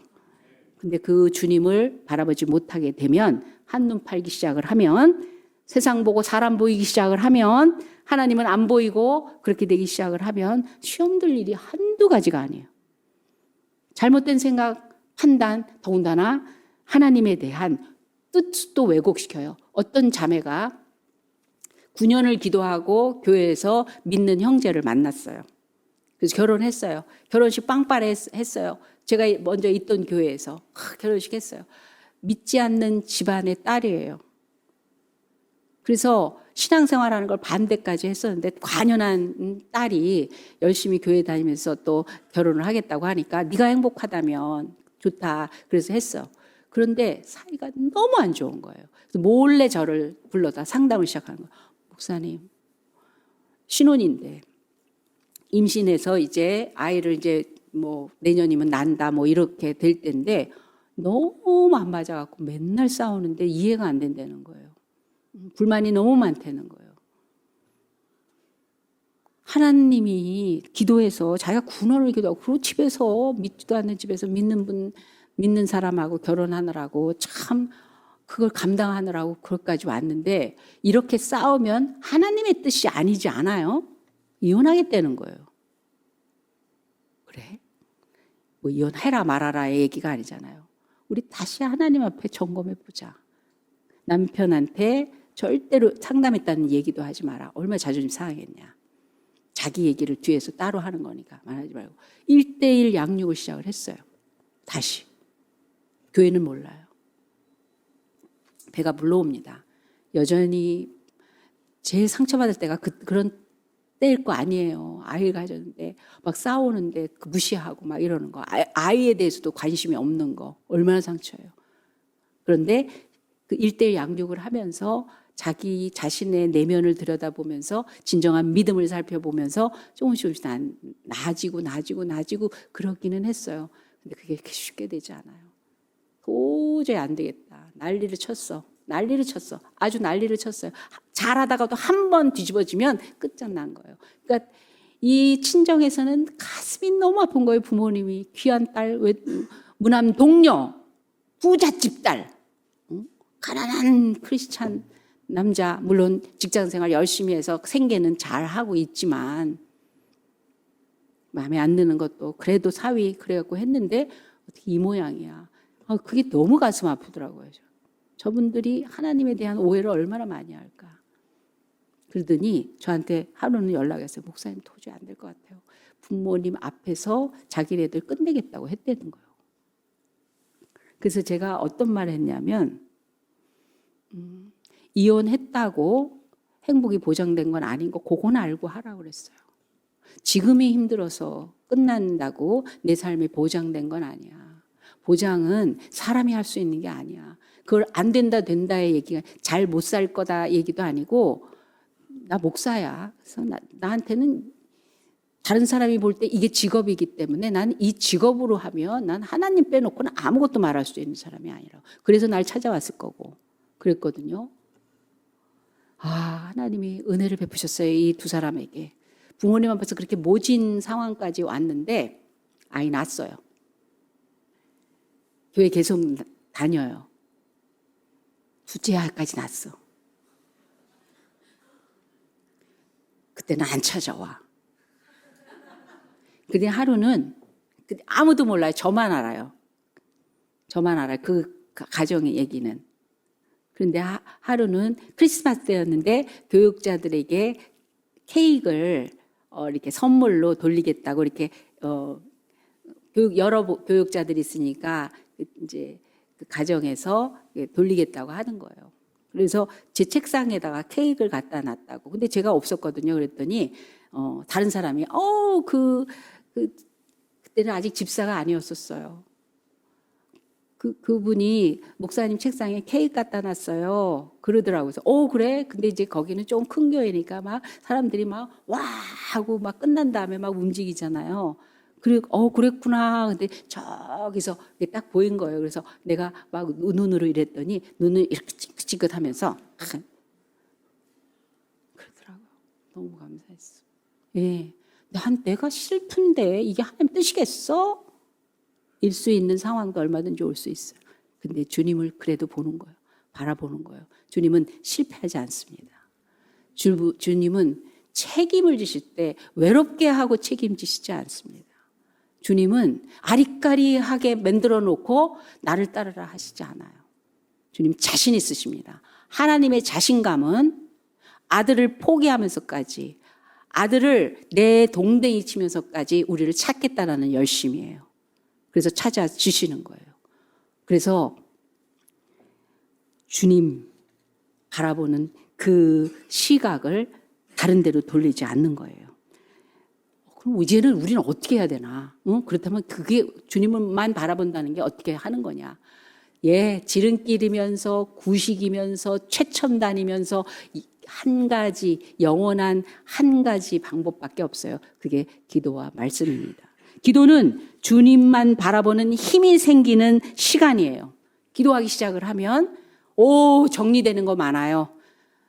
근데 그 주님을 바라보지 못하게 되면 한눈 팔기 시작을 하면 세상 보고 사람 보이기 시작을 하면 하나님은 안 보이고 그렇게 되기 시작을 하면 시험 들 일이 한두 가지가 아니에요. 잘못된 생각, 판단, 더군다나 하나님에 대한 뜻도 왜곡시켜요. 어떤 자매가 9년을 기도하고 교회에서 믿는 형제를 만났어요. 그래서 결혼했어요. 결혼식 빵빠레했어요. 제가 먼저 있던 교회에서 결혼식 했어요. 믿지 않는 집안의 딸이에요. 그래서 신앙생활하는 걸 반대까지 했었는데 관연한 딸이 열심히 교회 다니면서 또 결혼을 하겠다고 하니까 네가 행복하다면 좋다. 그래서 했어요. 그런데 사이가 너무 안 좋은 거예요. 그래서 몰래 저를 불러다 상담을 시작하는 거예요. 목사님, 신혼인데 임신해서 이제 아이를 이제 뭐 내년이면 난다 뭐 이렇게 될 때인데 너무 안 맞아갖고 맨날 싸우는데 이해가 안 된다는 거예요. 불만이 너무 많다는 거예요. 하나님이 기도해서 자기가 군원을 기도하고 그리고 집에서 믿지도 않는 집에서 믿는 사람하고 결혼하느라고 참 그걸 감당하느라고 그것까지 왔는데 이렇게 싸우면 하나님의 뜻이 아니지 않아요? 이혼하겠다는 거예요. 그래? 뭐 이혼해라 말아라의 얘기가 아니잖아요. 우리 다시 하나님 앞에 점검해 보자. 남편한테 절대로 상담했다는 얘기도 하지 마라. 얼마나 자존심 상하겠냐. 자기 얘기를 뒤에서 따로 하는 거니까 말하지 말고 1:1 양육을 시작을 했어요. 다시. 교회는 몰라요. 배가 물러옵니다. 여전히 제일 상처받을 때가 그런 때일 거 아니에요. 아이를 가졌는데 막 싸우는데 무시하고 막 이러는 거. 아이에 대해서도 관심이 없는 거. 얼마나 상처예요. 그런데 그 1:1 양육을 하면서 자기 자신의 내면을 들여다보면서 진정한 믿음을 살펴보면서 조금씩 나아지고 그러기는 했어요. 근데 그게 쉽게 되지 않아요. 도저히 안 되겠다. 난리를 쳤어. 아주 난리를 쳤어요. 잘하다가도 한 번 뒤집어지면 끝장난 거예요. 그러니까 이 친정에서는 가슴이 너무 아픈 거예요. 부모님이 귀한 딸, 무남 동료, 부잣집 딸, 가난한 크리스찬 남자, 물론 직장생활 열심히 해서 생계는 잘하고 있지만 마음에 안 드는 것도 그래도 사위 그래갖고 했는데 어떻게 이 모양이야. 그게 너무 가슴 아프더라고요. 저분들이 하나님에 대한 오해를 얼마나 많이 할까. 그러더니 저한테 하루는 연락했어요. 목사님 도저히 안 될 것 같아요. 부모님 앞에서 자기네들 끝내겠다고 했다는 거예요. 그래서 제가 어떤 말을 했냐면 이혼했다고 행복이 보장된 건 아닌 거 그건 알고 하라고 그랬어요. 지금이 힘들어서 끝난다고 내 삶이 보장된 건 아니야. 보장은 사람이 할 수 있는 게 아니야. 그걸 안 된다의 얘기가 잘 못 살 거다 얘기도 아니고 나 목사야. 그래서 나한테는 다른 사람이 볼 때 이게 직업이기 때문에 난 이 직업으로 하면 난 하나님 빼놓고는 아무것도 말할 수 있는 사람이 아니라. 그래서 날 찾아왔을 거고 그랬거든요. 하나님이 은혜를 베푸셨어요. 이 두 사람에게. 부모님 앞에서 그렇게 모진 상황까지 왔는데 아이 낳았어요. 교회 계속 다녀요. 둘째 아이까지 낳았어. 그때는 안 찾아와. 근데 하루는 아무도 몰라요. 저만 알아요. 그 가정의 얘기는. 그런데 하루는 크리스마스 때였는데 교육자들에게 케이크를 이렇게 선물로 돌리겠다고 이렇게 여러 교육자들이 있으니까 이제 그 가정에서 돌리겠다고 하는 거예요. 그래서 제 책상에다가 케이크를 갖다 놨다고. 근데 제가 없었거든요. 그랬더니 다른 사람이 그때는 아직 집사가 아니었었어요. 그분이 목사님 책상에 케이크 갖다 놨어요. 그러더라고요. 그래서 그래? 근데 이제 거기는 좀 큰 교회니까 막 사람들이 막 와 하고 막 끝난 다음에 막 움직이잖아요. 그리고 그랬구나. 근데 저기서 딱 보인 거예요. 그래서 내가 막 눈으로 이랬더니 눈을 이렇게 찡긋찡긋하면서 그러더라고요. 너무 감사했어. 예, 내가 슬픈데 이게 하나님 뜻이겠어? 일 수 있는 상황도 얼마든지 올 수 있어요. 근데 주님을 그래도 보는 거예요. 바라보는 거예요. 주님은 실패하지 않습니다. 주님은 책임을 지실 때 외롭게 하고 책임지시지 않습니다. 주님은 아리까리하게 만들어 놓고 나를 따르라 하시지 않아요. 주님 자신 있으십니다. 하나님의 자신감은 아들을 포기하면서까지, 아들을 내 동댕이 치면서까지 우리를 찾겠다라는 열심이에요. 그래서 찾아주시는 거예요. 그래서 주님 바라보는 그 시각을 다른 데로 돌리지 않는 거예요. 그럼 이제는 우리는 어떻게 해야 되나? 그렇다면 그게 주님만 바라본다는 게 어떻게 하는 거냐? 지름길이면서 구식이면서 최첨단이면서 한 가지 영원한 한 가지 방법밖에 없어요. 그게 기도와 말씀입니다. 기도는 주님만 바라보는 힘이 생기는 시간이에요. 기도하기 시작을 하면 정리되는 거 많아요.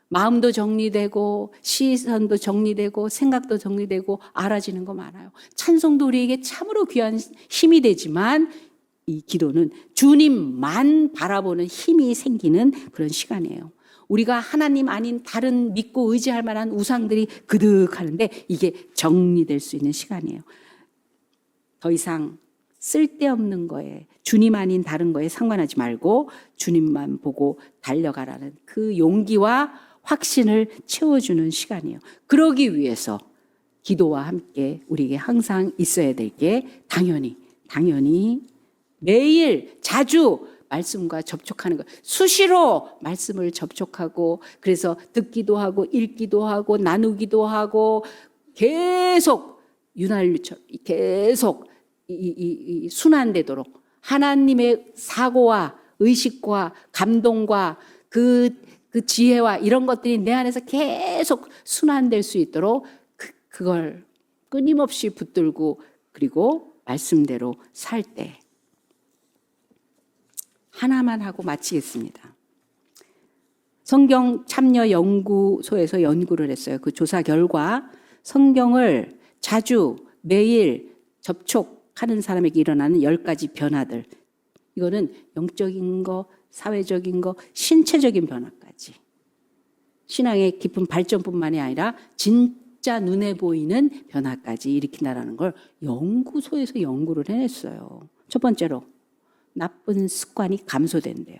마음도 정리되고 시선도 정리되고 생각도 정리되고 알아지는 거 많아요. 찬송도 우리에게 참으로 귀한 힘이 되지만 이 기도는 주님만 바라보는 힘이 생기는 그런 시간이에요. 우리가 하나님 아닌 다른 믿고 의지할 만한 우상들이 그득하는데 이게 정리될 수 있는 시간이에요. 더 이상 쓸데없는 거에 주님 아닌 다른 거에 상관하지 말고 주님만 보고 달려가라는 그 용기와 확신을 채워주는 시간이에요. 그러기 위해서 기도와 함께 우리에게 항상 있어야 될 게 당연히 매일 자주 말씀과 접촉하는 거. 수시로 말씀을 접촉하고 그래서 듣기도 하고 읽기도 하고 나누기도 하고 계속 윤활유처럼 계속 이 순환되도록 하나님의 사고와 의식과 감동과 그 지혜와 이런 것들이 내 안에서 계속 순환될 수 있도록 그걸 끊임없이 붙들고 그리고 말씀대로 살 때 하나만 하고 마치겠습니다. 성경 참여 연구소에서 연구를 했어요. 그 조사 결과 성경을 자주 매일 접촉하는 사람에게 일어나는 10가지 변화들. 이거는 영적인 거, 사회적인 거, 신체적인 변화까지. 신앙의 깊은 발전뿐만이 아니라 진짜 눈에 보이는 변화까지 일으킨다는 걸 연구소에서 연구를 해냈어요. 첫 번째로 나쁜 습관이 감소된대요.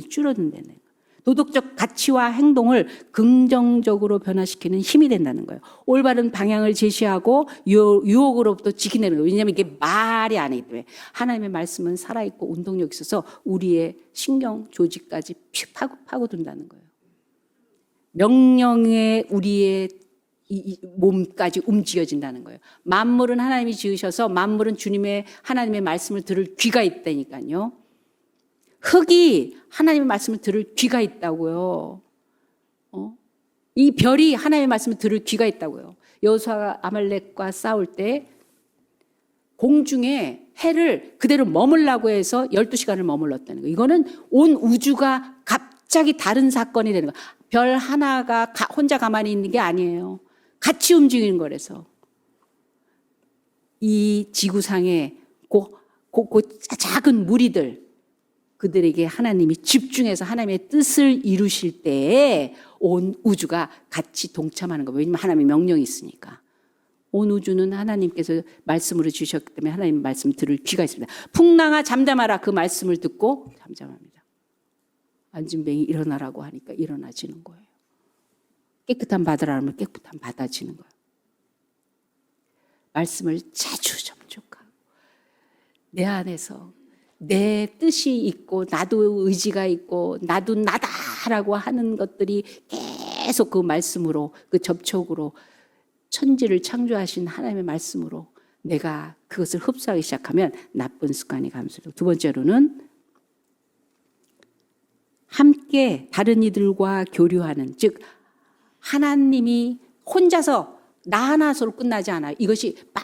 줄어든다는 거예요. 도덕적 가치와 행동을 긍정적으로 변화시키는 힘이 된다는 거예요. 올바른 방향을 제시하고 유혹으로부터 지키내는 거예요. 왜냐하면 이게 말이 아니기 때문에 하나님의 말씀은 살아있고 운동력이 있어서 우리의 신경 조직까지 파고든다는 거예요. 명령에 우리의 이 몸까지 움직여진다는 거예요. 만물은 하나님이 지으셔서 만물은 하나님의 말씀을 들을 귀가 있다니까요. 흙이 하나님의 말씀을 들을 귀가 있다고요. 이 별이 하나님의 말씀을 들을 귀가 있다고요. 여호수아가 아말렉과 싸울 때 공중에 해를 그대로 머물라고 해서 12시간을 머물렀다는 거예요. 이거는 온 우주가 갑자기 다른 사건이 되는 거예요. 별 하나가 혼자 가만히 있는 게 아니에요. 같이 움직이는 거라서. 이 지구상의 작은 무리들, 그들에게 하나님이 집중해서 하나님의 뜻을 이루실 때에 온 우주가 같이 동참하는 거예요. 왜냐하면 하나님의 명령이 있으니까. 온 우주는 하나님께서 말씀으로 주셨기 때문에 하나님의 말씀 들을 귀가 있습니다. 풍랑아 잠잠하라 그 말씀을 듣고 잠잠합니다. 안진뱅이 일어나라고 하니까 일어나지는 거예요. 깨끗한 바다라 하면 깨끗한 바다지는 거예요. 말씀을 자주 접촉하고 내 안에서 내 뜻이 있고 나도 의지가 있고 나도 나다라고 하는 것들이 계속 그 말씀으로 그 접촉으로 천지를 창조하신 하나님의 말씀으로 내가 그것을 흡수하기 시작하면 나쁜 습관이 감소되고 두 번째로는 함께 다른 이들과 교류하는 즉 하나님이 혼자서 나 하나서로 끝나지 않아요. 이것이 막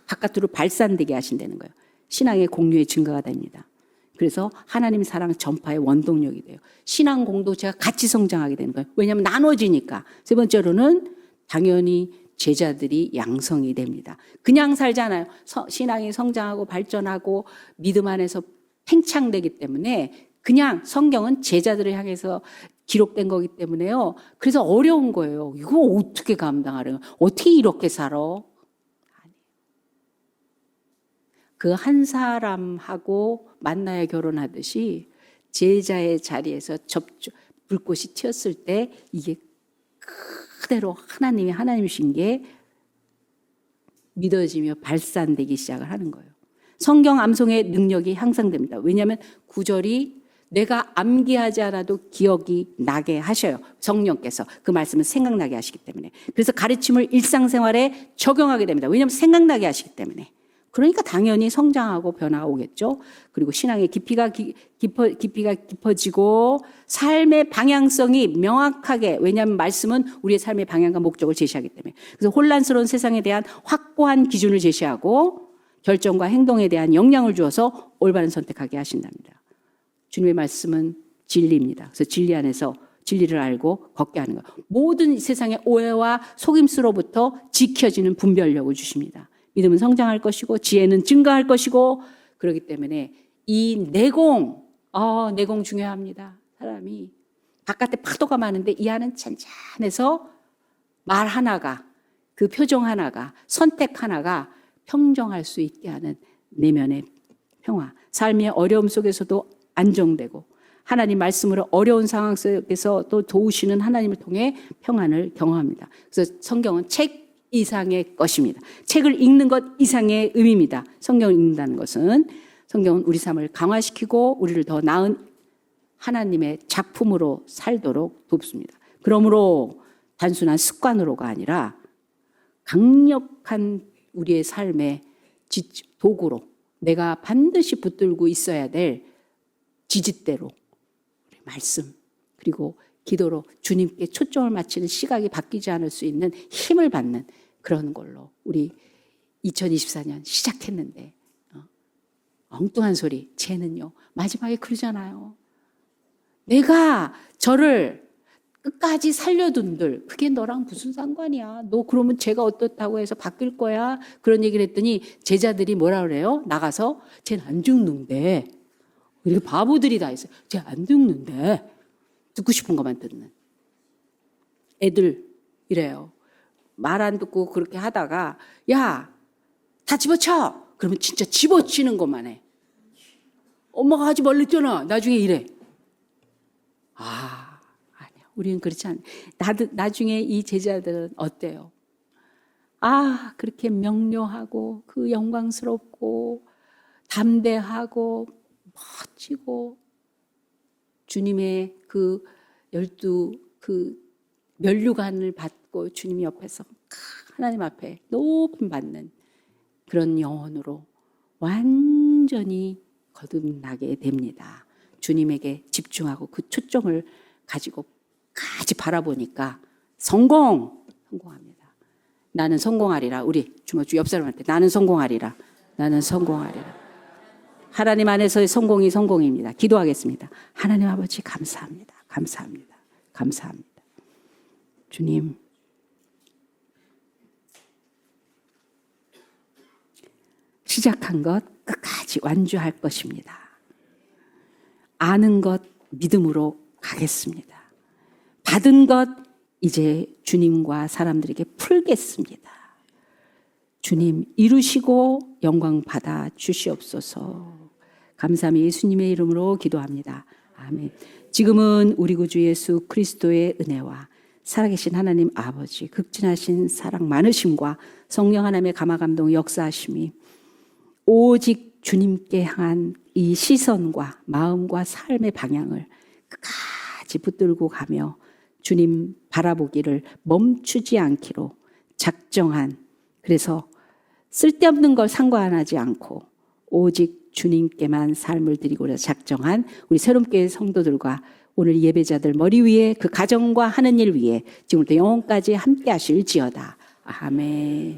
바깥으로 발산되게 하신다는 거예요. 신앙의 공유의 증거가 됩니다. 그래서 하나님 사랑 전파의 원동력이 돼요. 신앙 공동체가 같이 성장하게 되는 거예요. 왜냐하면 나눠지니까. 세 번째로는 당연히 제자들이 양성이 됩니다. 그냥 살잖아요. 신앙이 성장하고 발전하고 믿음 안에서 팽창되기 때문에 그냥 성경은 제자들을 향해서 기록된 거기 때문에요. 그래서 어려운 거예요. 이거 어떻게 감당하려고? 어떻게 이렇게 살아? 그 한 사람하고 만나야 결혼하듯이 제자의 자리에서 불꽃이 튀었을 때 이게 그대로 하나님이 하나님이신 게 믿어지며 발산되기 시작을 하는 거예요. 성경 암송의 능력이 향상됩니다. 왜냐하면 구절이 내가 암기하지 않아도 기억이 나게 하셔요. 성령께서 그 말씀을 생각나게 하시기 때문에. 그래서 가르침을 일상생활에 적용하게 됩니다. 왜냐하면 생각나게 하시기 때문에. 그러니까 당연히 성장하고 변화가 오겠죠. 그리고 신앙의 깊이가 깊어지고 삶의 방향성이 명확하게 왜냐하면 말씀은 우리의 삶의 방향과 목적을 제시하기 때문에. 그래서 혼란스러운 세상에 대한 확고한 기준을 제시하고 결정과 행동에 대한 영향을 주어서 올바른 선택하게 하신답니다. 주님의 말씀은 진리입니다. 그래서 진리 안에서 진리를 알고 걷게 하는 거예요. 모든 세상의 오해와 속임수로부터 지켜지는 분별력을 주십니다. 믿음은 성장할 것이고 지혜는 증가할 것이고 그렇기 때문에 이 내공 중요합니다. 사람이 바깥에 파도가 많은데 이 안은 잔잔해서 말 하나가 그 표정 하나가 선택 하나가 평정할 수 있게 하는 내면의 평화. 삶의 어려움 속에서도 안정되고 하나님 말씀으로 어려운 상황 속에서 또 도우시는 하나님을 통해 평안을 경험합니다. 그래서 성경은 책 이상의 것입니다. 책을 읽는 것 이상의 의미입니다. 성경을 읽는다는 것은 성경은 우리 삶을 강화시키고 우리를 더 나은 하나님의 작품으로 살도록 돕습니다. 그러므로 단순한 습관으로가 아니라 강력한 우리의 삶의 도구로 내가 반드시 붙들고 있어야 될 지지대로 우리 말씀 그리고 기도로 주님께 초점을 맞추는 시각이 바뀌지 않을 수 있는 힘을 받는 그런 걸로 우리 2024년 시작했는데 엉뚱한 소리 쟤는요 마지막에 그러잖아요. 내가 저를 끝까지 살려둔들 그게 너랑 무슨 상관이야. 너 그러면 쟤가 어떻다고 해서 바뀔 거야. 그런 얘기를 했더니 제자들이 뭐라 그래요? 나가서 쟤는 안 죽는데. 이렇게 바보들이 다 있어요. 쟤 안 죽는데. 듣고 싶은 것만 듣는. 애들 이래요. 말 안 듣고 그렇게 하다가 야, 다 집어쳐. 그러면 진짜 집어치는 것만 해. 엄마가 하지 말랬잖아. 나중에 이래. 아니야. 우리는 그렇지 않아. 나중에 이 제자들은 어때요? 그렇게 명료하고 그 영광스럽고 담대하고 멋지고 주님의 그 12 면류관을 받고 주님 옆에서 하나님 앞에 높임 받는 그런 영혼으로 완전히 거듭나게 됩니다. 주님에게 집중하고 그 초점을 가지고 같이 바라보니까 성공합니다. 나는 성공하리라. 우리 주먹주 옆 사람한테 나는 성공하리라. 나는 성공하리라. 하나님 안에서의 성공이 성공입니다. 기도하겠습니다. 하나님 아버지 감사합니다. 감사합니다. 감사합니다. 주님 시작한 것 끝까지 완주할 것입니다. 아는 것 믿음으로 가겠습니다. 받은 것 이제 주님과 사람들에게 풀겠습니다. 주님 이루시고 영광 받아 주시옵소서. 감사함이 예수님의 이름으로 기도합니다. 아멘. 지금은 우리 구주 예수 그리스도의 은혜와 살아계신 하나님 아버지 극진하신 사랑 많으심과 성령 하나님의 감화감동 역사하심이 오직 주님께 향한 이 시선과 마음과 삶의 방향을 끝까지 붙들고 가며 주님 바라보기를 멈추지 않기로 작정한, 그래서 쓸데없는 걸 상관하지 않고 오직 주님께만 삶을 드리고자 작정한 우리 새롬교회 성도들과 오늘 예배자들 머리 위에 그 가정과 하는 일 위에 지금부터 영혼까지 함께 하실지어다. 아멘.